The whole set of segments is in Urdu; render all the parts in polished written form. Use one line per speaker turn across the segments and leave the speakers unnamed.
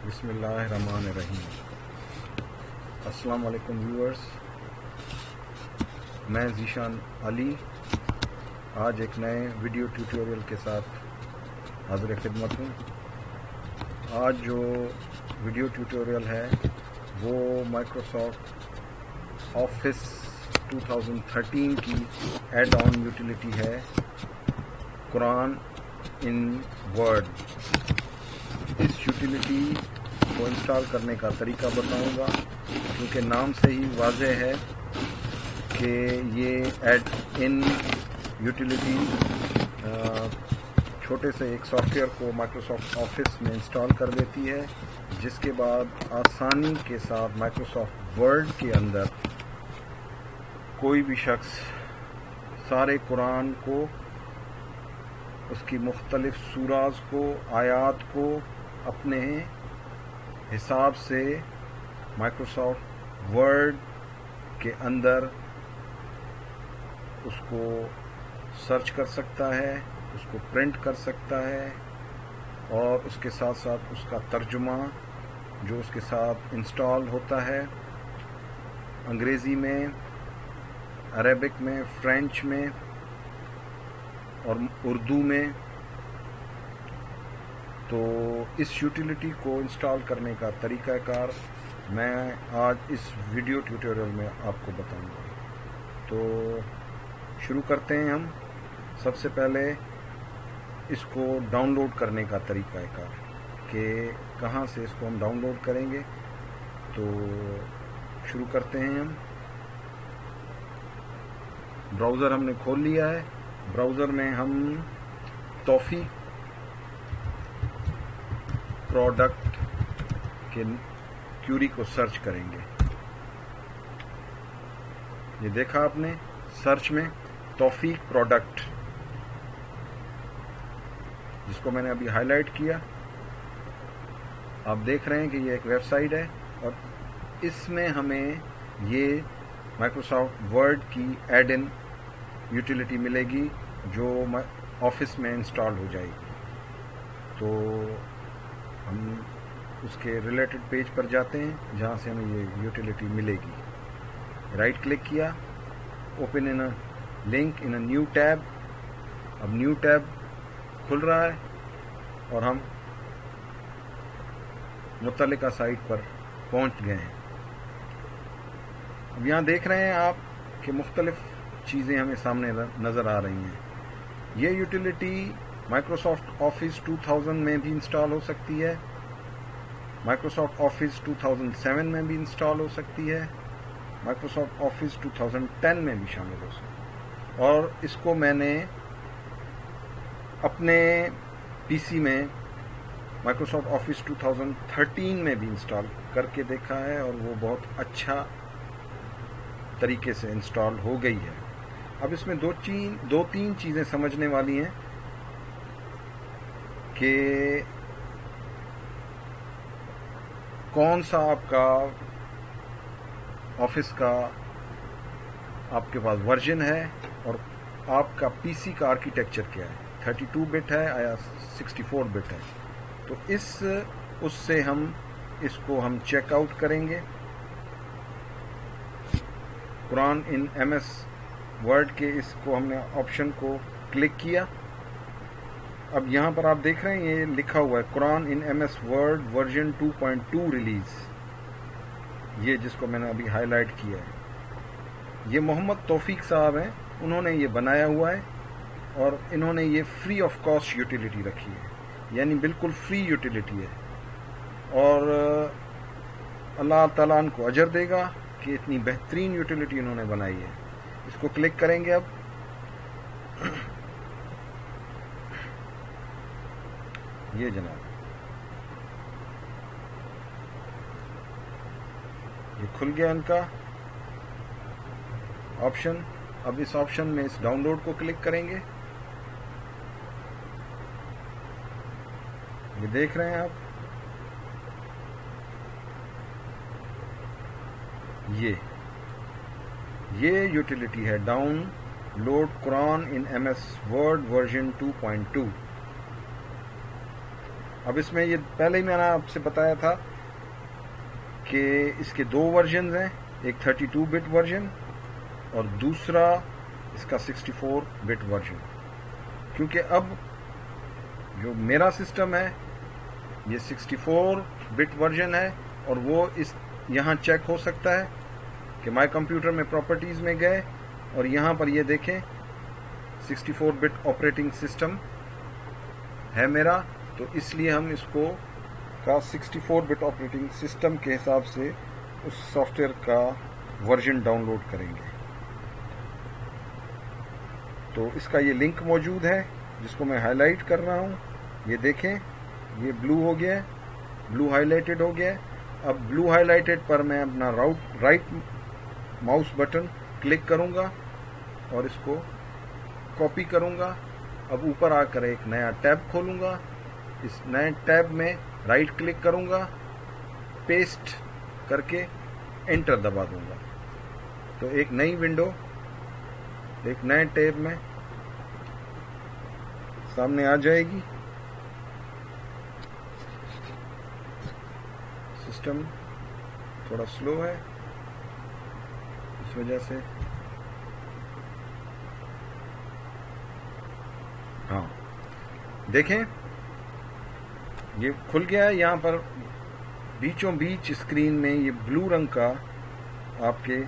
بسم اللہ الرحمن الرحیم۔ السلام علیکم ویورز، میں ذیشان علی آج ایک نئے ویڈیو ٹیوٹوریل کے ساتھ حاضر خدمت ہوں۔ آج جو ویڈیو ٹیوٹوریل ہے وہ مائکروسافٹ آفس 2013 کی ایڈ آن یوٹیلیٹی ہے، قرآن ان ورڈ۔ اس یوٹیلیٹی کو انسٹال کرنے کا طریقہ بتاؤں گا، کیونکہ نام سے ہی واضح ہے کہ یہ ایڈ ان یوٹیلیٹی چھوٹے سے ایک سافٹ ویئر کو مائکروسافٹ آفس میں انسٹال کر دیتی ہے، جس کے بعد آسانی کے ساتھ مائکروسافٹ ورڈ کے اندر کوئی بھی شخص سارے قرآن کو، اس کی مختلف سوراز کو، آیات کو اپنے حساب سے مائکروسافٹ ورڈ کے اندر اس کو سرچ کر سکتا ہے، اس کو پرنٹ کر سکتا ہے، اور اس کے ساتھ ساتھ اس کا ترجمہ جو اس کے ساتھ انسٹال ہوتا ہے انگریزی میں، عربک میں، فرینچ میں اور اردو میں۔ تو اس یوٹیلیٹی کو انسٹال کرنے کا طریقہ کار میں آج اس ویڈیو ٹیوٹوریل میں آپ کو بتاؤں گا۔ تو شروع کرتے ہیں ہم۔ سب سے پہلے اس کو ڈاؤن لوڈ کرنے کا طریقہ کار کہ کہاں سے اس کو ہم ڈاؤن لوڈ کریں گے۔ تو شروع کرتے ہیں ہم۔ براؤزر ہم نے کھول لیا ہے۔ براؤزر میں ہم توفیق پروڈکٹ کے کیوری کو سرچ کریں گے۔ یہ دیکھا آپ نے، سرچ میں توفیق پروڈکٹ، جس کو میں نے ابھی ہائی لائٹ کیا۔ آپ دیکھ رہے ہیں کہ یہ ایک ویب سائٹ ہے، اور اس میں ہمیں یہ مائکروسافٹ ورڈ کی ایڈ ان یوٹیلیٹی ملے گی جو آفس میں انسٹال ہو جائے گی۔ تو ہم اس کے ریلیٹڈ پیج پر جاتے ہیں جہاں سے ہمیں یہ یوٹیلیٹی ملے گی۔ رائٹ کلک کیا، open in link in new tab. اب نیو ٹیب کھل رہا ہے اور ہم متعلقہ سائٹ پر پہنچ گئے ہیں۔ اب یہاں دیکھ رہے ہیں آپ کہ مختلف چیزیں ہمیں سامنے نظر آ رہی ہیں۔ یہ یوٹیلیٹی مائکروسافٹ آفس 2000 میں بھی انسٹال ہو سکتی ہے، مائکروسافٹ آفس 2007 میں بھی انسٹال ہو سکتی ہے، مائکروسافٹ آفس 2010 میں بھی شامل ہو سکتی ہے، اور اس کو میں نے اپنے پی سی میں مائکروسافٹ آفس 2013 میں بھی انسٹال کر کے دیکھا ہے، اور وہ بہت اچھا طریقے سے انسٹال ہو گئی ہے۔ اب اس میں دو تین چیزیں سمجھنے والی ہیں کہ کون سا آپ کا آفس کا آپ کے پاس ورژن ہے، اور آپ کا پی سی کا آرکیٹیکچر کیا ہے، 32 بٹ ہے یا 64 بٹ ہے۔ تو اس سے ہم اس کو چیک آؤٹ کریں گے۔ قرآن ان ایم ایس ورڈ کے اس کو ہم نے آپشن کو کلک کیا۔ اب یہاں پر آپ دیکھ رہے ہیں یہ لکھا ہوا ہے Quran in M S Word version 2.2 release, یہ جس کو میں نے ابھی ہائی لائٹ کیا ہے۔ یہ محمد توفیق صاحب ہیں، انہوں نے یہ بنایا ہوا ہے، اور انہوں نے یہ فری آف کاسٹ یوٹیلیٹی رکھی ہے، یعنی بالکل فری یوٹیلیٹی ہے، اور اللہ تعالیٰ ان کو اجر دے گا کہ اتنی بہترین یوٹیلیٹی انہوں نے بنائی ہے۔ اس کو کلک کریں گے۔ اب یہ جناب یہ کھل گیا ان کا آپشن۔ اب اس آپشن میں اس ڈاؤن لوڈ کو کلک کریں گے۔ یہ دیکھ رہے ہیں آپ، یہ یوٹیلیٹی ہے down load Quran in M S Word version 2.2۔ اب اس میں یہ پہلے ہی میں نے آپ سے بتایا تھا کہ اس کے 2 ورژنز ہیں، ایک 32 بٹ ورژن اور دوسرا اس کا 64 بٹ ورژن. کیونکہ اب جو میرا سسٹم ہے یہ 64 بٹ ورژن ہے، اور وہ اس یہاں چیک ہو سکتا ہے کہ مائی کمپیوٹر میں پراپرٹیز میں گئے اور یہاں پر یہ دیکھیں 64 بٹ آپریٹنگ سسٹم ہے میرا، تو اس لیے ہم اس کو کا 64 بٹ آپریٹنگ سسٹم کے حساب سے اس سافٹ ویئر کا ورژن ڈاؤن لوڈ کریں گے. تو اس کا یہ لنک موجود ہے جس کو میں ہائی لائٹ کر رہا ہوں. یہ دیکھیں یہ بلو ہو گیا ہے، بلو ہائی لائٹڈ ہو گیا ہے. اب بلو ہائی لائٹڈ پر میں اپنا رائٹ ماؤس بٹن کلک کروں گا اور اس کو کاپی کروں گا. اب اوپر آ کر ایک نیا ٹیب کھولوں گا، اس نئے ٹیب میں رائٹ کلک کروں گا، پیسٹ کر کے انٹر دبا دوں گا، تو ایک نئی ونڈو ایک نئے ٹیب میں سامنے آ جائے گی. سسٹم تھوڑا سلو ہے اس وجہ سے. ہاں دیکھیں یہ کھل گیا ہے. یہاں پر بیچوں بیچ اسکرین میں یہ بلو رنگ کا آپ کے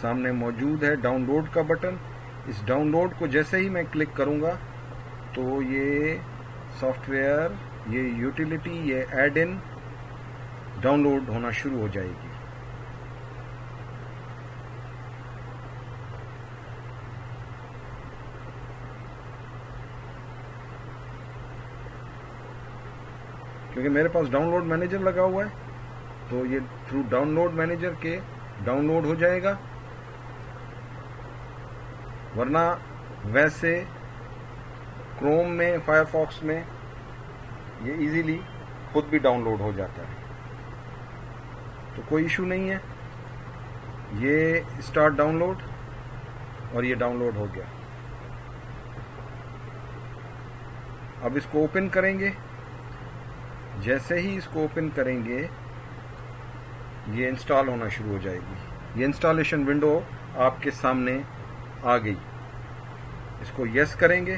سامنے موجود ہے ڈاؤن لوڈ کا بٹن. اس ڈاؤن لوڈ کو جیسے ہی میں کلک کروں گا تو یہ سافٹ ویئر، یہ یوٹیلیٹی، یہ ایڈ ان ڈاؤن لوڈ ہونا شروع ہو جائے گی. کیونکہ میرے پاس ڈاؤن لوڈ مینیجر لگا ہوا ہے تو یہ تھرو ڈاؤن لوڈ مینیجر کے ڈاؤن لوڈ ہو جائے گا، ورنہ ویسے کروم میں، فائر فاکس میں یہ ایزیلی خود بھی ڈاؤن لوڈ ہو جاتا ہے، تو کوئی ایشو نہیں ہے. یہ اسٹارٹ ڈاؤن لوڈ اور یہ ڈاؤن لوڈ ہو گیا. اب اس کو اوپن کریں گے. جیسے ہی اس کو اوپن کریں گے یہ انسٹال ہونا شروع ہو جائے گی. یہ انسٹالیشن ونڈو آپ کے سامنے آ گئی. اس کو یس کریں گے.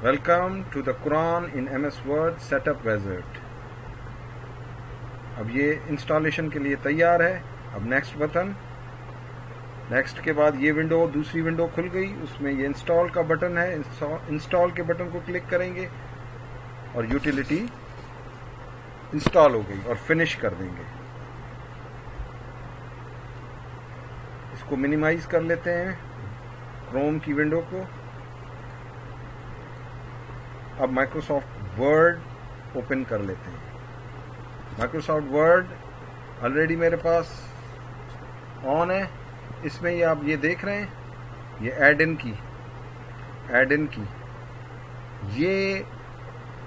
Welcome to the Quran in M S word set up visit. اب یہ انسٹالیشن کے لیے تیار ہے. اب نیکسٹ بٹن. نیکسٹ کے بعد یہ ونڈو، دوسری ونڈو کھل گئی، اس میں یہ انسٹال کا بٹن ہے. انسٹال کے بٹن کو کلک کریں گے اور یوٹیلیٹی انسٹال ہو گئی اور فنش کر دیں گے. اس کو منیمائز کر لیتے ہیں کروم کی ونڈو کو. اب مائکروسافٹ ورڈ اوپن کر لیتے ہیں. مائکروسافٹ ورڈ آلریڈی میرے پاس آن ہے. اس میں یہ آپ یہ دیکھ رہے ہیں یہ ایڈ ان کی یہ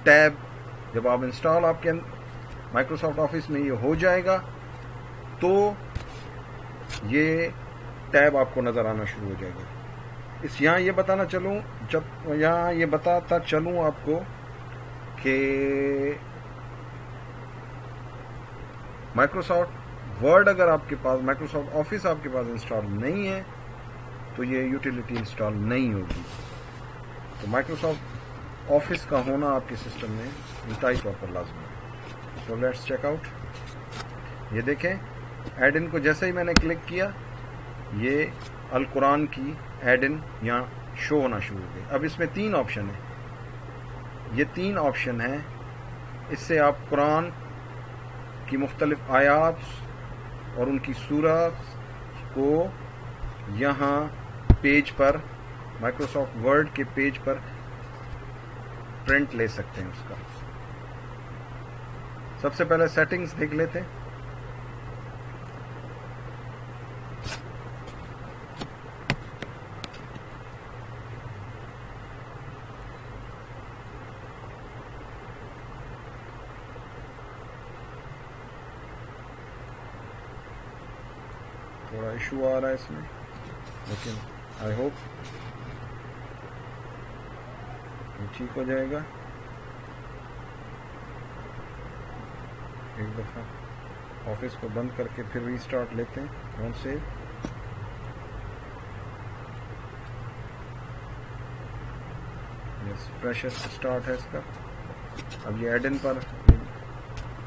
ٹیب جب آپ انسٹال آپ کے مائکروسافٹ آفس میں یہ ہو جائے گا تو یہ ٹیب آپ کو نظر آنا شروع ہو جائے گا. یہاں یہ بتاتا چلوں آپ کو کہ مائکروسافٹ ورڈ اگر آپ کے پاس، مائکروسافٹ آفس آپ کے پاس انسٹال نہیں ہے تو یہ یوٹیلیٹی انسٹال نہیں ہوگی. تو مائکروسافٹ آفس کا ہونا آپ کے سسٹم میں انتہائی طور پر لازمی ہے. So let's check out. یہ دیکھیں ایڈ ان کو جیسے ہی میں نے کلک کیا یہ القرآن کی ایڈ ان یہاں شو ہونا شروع ہو گئی. اب اس میں 3 آپشن ہیں. یہ 3 آپشن ہیں. اس سے آپ قرآن کی مختلف آیات اور ان کی سورت کو یہاں پیج پر، مائکروسافٹ ورڈ کے پیج پر پرنٹ لے سکتے ہیں. اس کا سب سے پہلے سیٹنگز دیکھ لیتے ہیں. تھوڑا ایشو آ رہا ہے اس میں، لیکن آئی ہوپ یہ ٹھیک ہو جائے گا. ایک دفعہ آفس کو بند کر کے پھر ریسٹارٹ لیتے ہیں. Don't save. Yes fresher start ہے اس کا. اب یہ ایڈ ان پر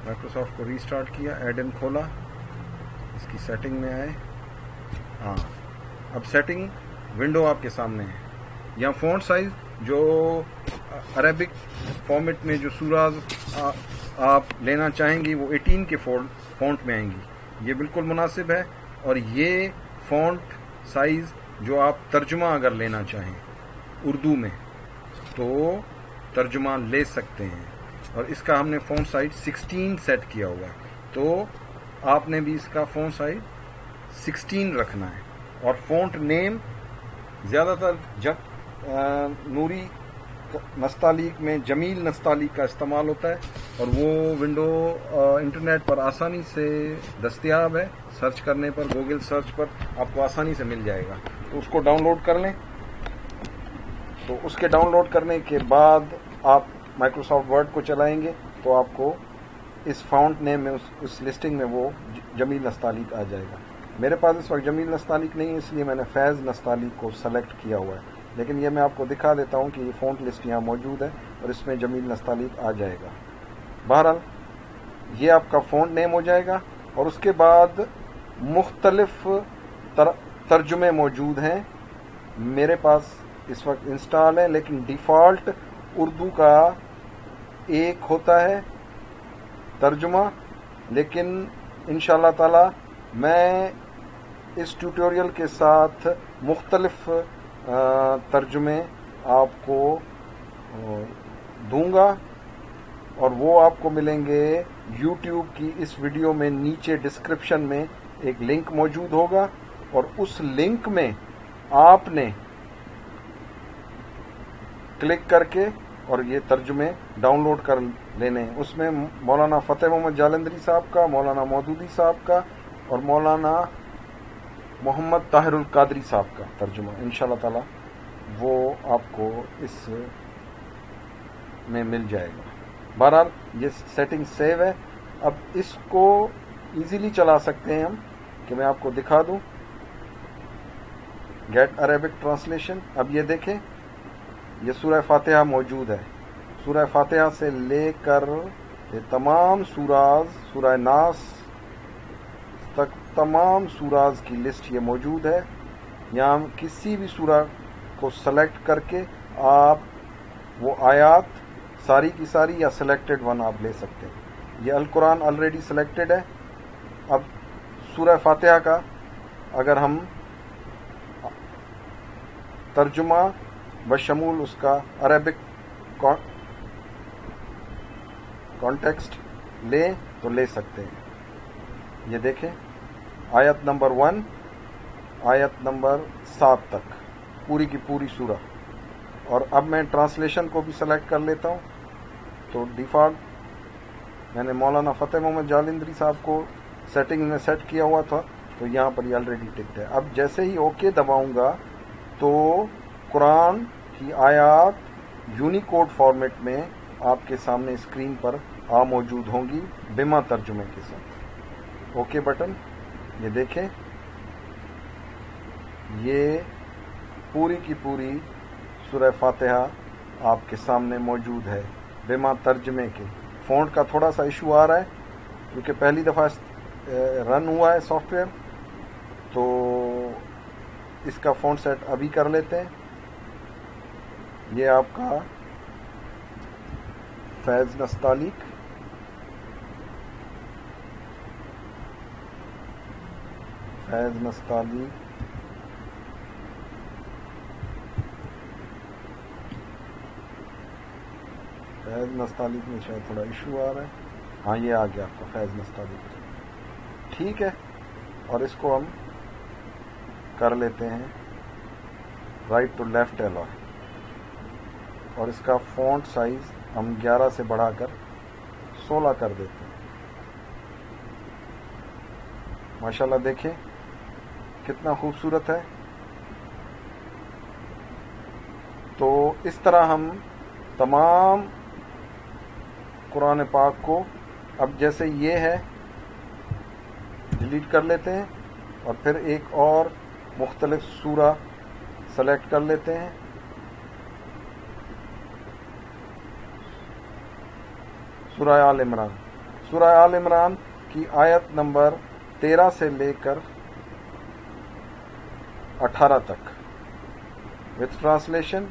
مائکروسافٹ کو ریسٹارٹ کیا, ایڈ ان کھولا, اس کی سیٹنگ میں آئے. ہاں اب سیٹنگ ونڈو آپ کے سامنے ہے. یہاں فونٹ سائز جو عربک فارمیٹ میں جو سوراز آپ لینا چاہیں گی وہ 18 کے فونٹ میں آئیں گی. یہ بالکل مناسب ہے. اور یہ فونٹ سائز جو آپ ترجمہ اگر لینا چاہیں اردو میں تو ترجمہ لے سکتے ہیں. اور اس کا ہم نے فونٹ سائز 16 سیٹ کیا ہوا ہے, تو آپ نے بھی اس کا فونٹ سائز 16 رکھنا ہے. اور فونٹ نیم زیادہ تر نوری نستعلیق میں جمیل نستعلیق کا استعمال ہوتا ہے, اور وہ ونڈو انٹرنیٹ پر آسانی سے دستیاب ہے. سرچ کرنے پر, گوگل سرچ پر آپ کو آسانی سے مل جائے گا. تو اس کو ڈاؤن لوڈ کر لیں. تو اس کے ڈاؤن لوڈ کرنے کے بعد آپ مائکروسافٹ ورڈ کو چلائیں گے تو آپ کو اس فونٹ نیم میں اس لسٹنگ میں وہ جمیل نستعلیق آ جائے گا. میرے پاس اس وقت جمیل نستعلیق نہیں ہے, اس لیے میں نے فیض نستعلیق کو سلیکٹ کیا ہوا ہے. لیکن یہ میں آپ کو دکھا دیتا ہوں کہ یہ فونٹ لسٹ یہاں موجود ہے اور اس میں جمیل نستعلیق آ جائے گا. بہرحال یہ آپ کا فونٹ نیم ہو جائے گا. اور اس کے بعد مختلف ترجمے موجود ہیں. میرے پاس اس وقت انسٹال ہے, لیکن ڈیفالٹ اردو کا ایک ہوتا ہے ترجمہ. لیکن انشاءاللہ تعالی میں اس ٹیوٹوریل کے ساتھ مختلف ترجمے آپ کو دوں گا, اور وہ آپ کو ملیں گے یوٹیوب کی اس ویڈیو میں. نیچے ڈسکرپشن میں ایک لنک موجود ہوگا, اور اس لنک میں آپ نے کلک کر کے اور یہ ترجمے ڈاؤن لوڈ کر لینے. اس میں مولانا فتح محمد جالندری صاحب کا, مولانا مودودی صاحب کا اور مولانا محمد طاہر القادری صاحب کا ترجمہ انشاءاللہ تعالی وہ آپ کو اس میں مل جائے گا. بہرحال یہ سیٹنگ سیو ہے. اب اس کو ایزیلی چلا سکتے ہیں ہم, کہ میں آپ کو دکھا دوں. Get Arabic translation. اب یہ دیکھیں, یہ سورہ فاتحہ موجود ہے. سورہ فاتحہ سے لے کر یہ تمام سوراز, سورہ ناس تک تمام سوراز کی لسٹ یہ موجود ہے. یہاں کسی بھی سورہ کو سلیکٹ کر کے آپ وہ آیات ساری کی ساری یا سلیکٹڈ ون آپ لے سکتے ہیں. یہ القرآن آلریڈی سلیکٹڈ ہے. اب سورہ فاتحہ کا اگر ہم ترجمہ بشمول اس کا عربک کانٹیکسٹ لیں تو لے سکتے ہیں. یہ دیکھیں آیت نمبر 1 آیت نمبر 7 تک پوری کی پوری سورہ. اور اب میں ٹرانسلیشن کو بھی سلیکٹ کر لیتا ہوں. تو ڈیفالٹ میں نے مولانا فتح محمد جالندری صاحب کو سیٹنگ میں سیٹ کیا ہوا تھا, تو یہاں پر یہ آلریڈی ٹکڈ ہے. اب جیسے ہی اوکے دباؤں گا تو قرآن کی آیات یونیکوڈ فارمیٹ میں آپ کے سامنے اسکرین پر موجود ہوں گی بما ترجمے کے ساتھ. اوکے بٹن یہ دیکھیں, یہ پوری کی پوری سورہ فاتحہ آپ کے سامنے موجود ہے بما ترجمے کے. فونٹ کا تھوڑا سا ایشو آ رہا ہے کیونکہ پہلی دفعہ رن ہوا ہے سافٹ ویئر, تو اس کا فونٹ سیٹ ابھی کر لیتے ہیں. یہ آپ کا فیض نستعلیق, فیض نستعلیق فیض نستعلیق میں شاید تھوڑا ایشو آ رہا ہے. ہاں یہ آ گیا آپ کا فیض نستعلیق. ٹھیک ہے, اور اس کو ہم کر لیتے ہیں رائٹ ٹو لیفٹ ایلو, اور اس کا فونٹ سائز ہم 11 سے بڑھا کر 16 کر دیتے ہیں. ماشاءاللہ دیکھیں کتنا خوبصورت ہے. تو اس طرح ہم تمام قرآن پاک کو اب جیسے یہ ہے ڈیلیٹ کر لیتے ہیں اور پھر ایک اور مختلف سورہ سلیکٹ کر لیتے ہیں. سورہ آل عمران. سورہ آل عمران کی آیت نمبر 13 سے لے کر 18 تک وتھ ٹرانسلیشن.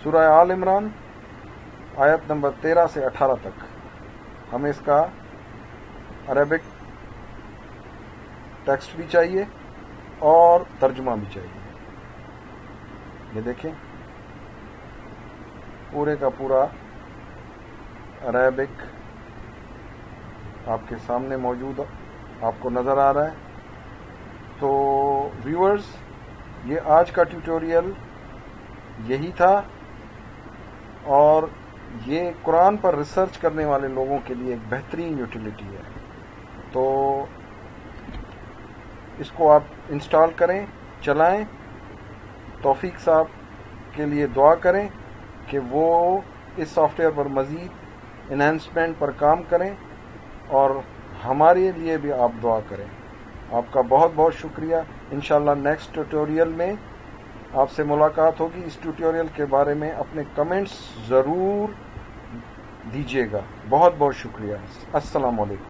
سورہ آل عمران آیت نمبر 13 سے 18 تک. ہمیں اس کا عربک ٹیکسٹ بھی چاہیے اور ترجمہ بھی چاہیے. یہ دیکھیں پورے کا پورا عربک آپ کے سامنے موجود آپ کو نظر آ رہا ہے. تو ویورز، یہ آج کا ٹیوٹوریل یہی تھا، اور یہ قرآن پر ریسرچ کرنے والے لوگوں کے لیے ایک بہترین یوٹیلیٹی ہے. تو اس کو آپ انسٹال کریں، چلائیں. توفیق صاحب کے لیے دعا کریں کہ وہ اس سافٹ ویئر پر مزید انہینسمنٹ پر کام کریں، اور ہمارے لیے بھی آپ دعا کریں. آپ کا بہت بہت شکریہ. انشاءاللہ نیکسٹ ٹیوٹوریل میں آپ سے ملاقات ہوگی. اس ٹیوٹوریل کے بارے میں اپنے کمنٹس ضرور دیجیے گا. بہت بہت شکریہ. السلام علیکم.